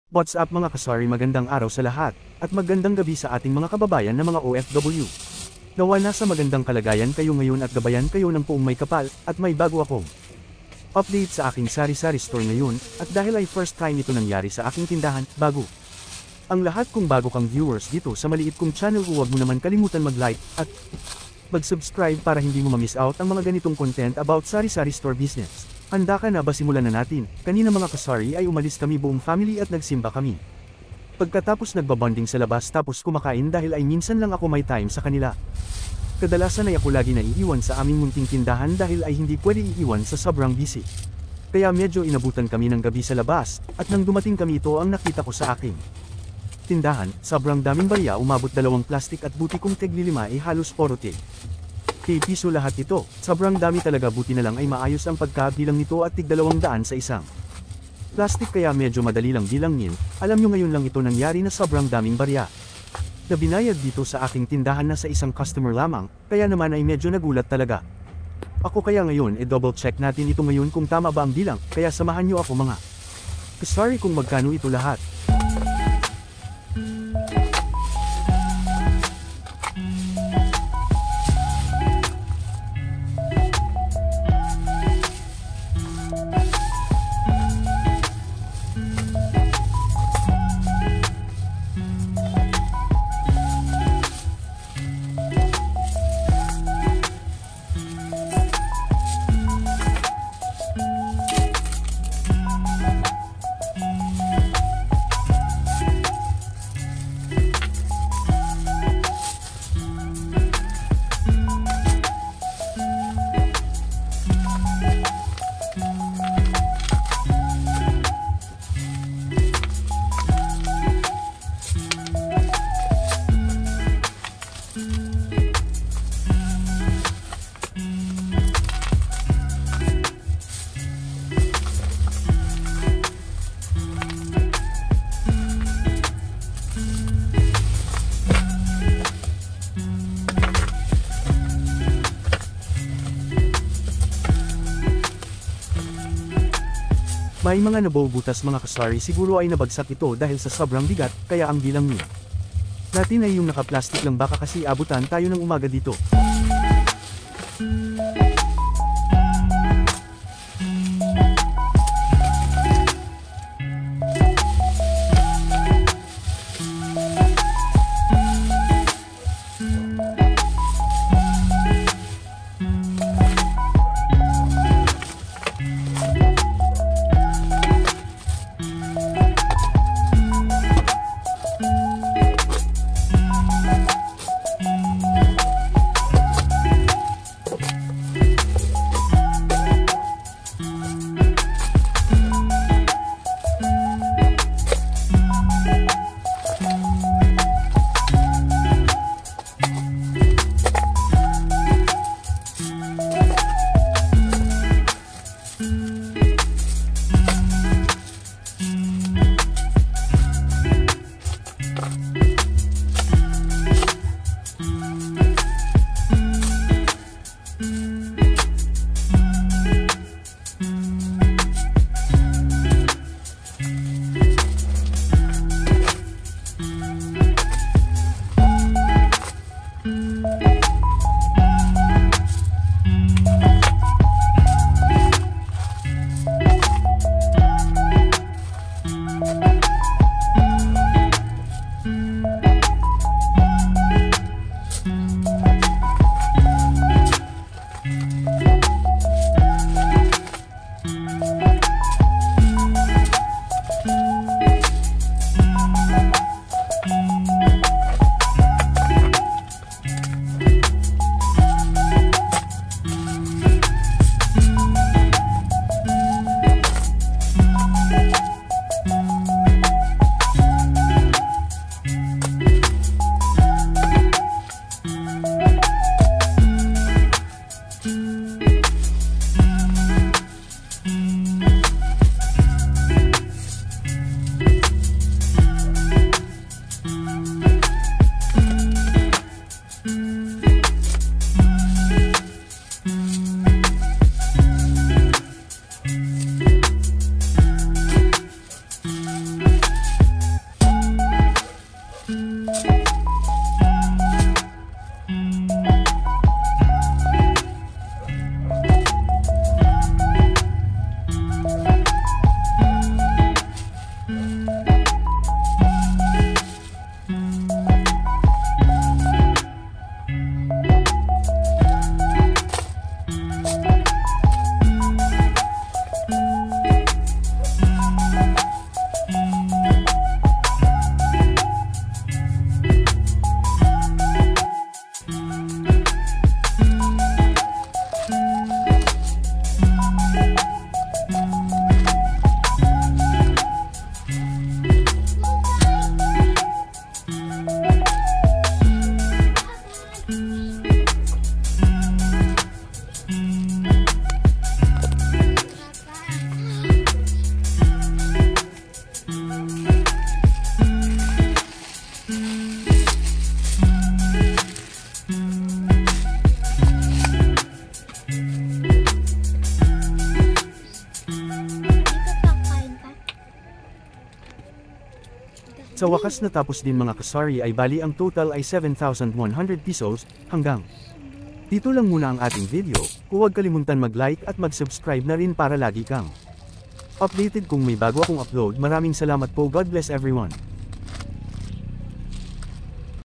What's up mga kasari, magandang araw sa lahat, at magandang gabi sa ating mga kababayan na mga OFW. Nawa nasa magandang kalagayan kayo ngayon at gabayan kayo ng puong may kapal, at may bago akong update sa aking sari-sari store ngayon, at dahil ay first time ito nangyari sa aking tindahan, bago. Ang lahat kung bago kang viewers dito sa maliit kong channel, huwag mo naman kalimutan mag-like, at mag-subscribe para hindi mo ma-miss out ang mga ganitong content about sari-sari store business. Handa ka na ba? Simulan na natin. Kanina mga kasari ay umalis kami buong family at nagsimba kami. Pagkatapos nagbabonding sa labas tapos kumakain dahil ay minsan lang ako may time sa kanila. Kadalasan ay ako lagi naiiwan sa aming munting tindahan dahil ay hindi pwede iiwan sa sobrang busy. Kaya medyo inabutan kami ng gabi sa labas, at nang dumating kami ito ang nakita ko sa aking tindahan, sobrang daming barya, umabot 2 plastic at buti kong tig-5 ay halos puro tig. Piso lahat ito, sobrang dami talaga, buti na lang ay maayos ang pagkabilang nito at tig 200 sa isang plastic kaya medyo madali lang bilangin. Alam nyo, ngayon lang ito nangyari na sobrang daming barya na binayad dito sa aking tindahan na sa isang customer lamang, kaya naman ay medyo nagulat talaga ako. Kaya ngayon double check natin ito ngayon kung tama ba ang bilang, kaya samahan nyo ako mga kasari kung magkano ito lahat. May mga nabubutas mga kasari, siguro ay nabagsak ito dahil sa sobrang bigat, kaya ang bilang niya natin ay yung naka-plastic lang, baka kasi abutan tayo ng umaga dito. Sa wakas natapos din mga kasari ay bali ang total ay 7,100 pesos, hanggang dito lang muna ang ating video, huwag kalimutan mag-like at mag-subscribe na rin para lagi kang updated kung may bago akong upload. Maraming salamat po, God bless everyone.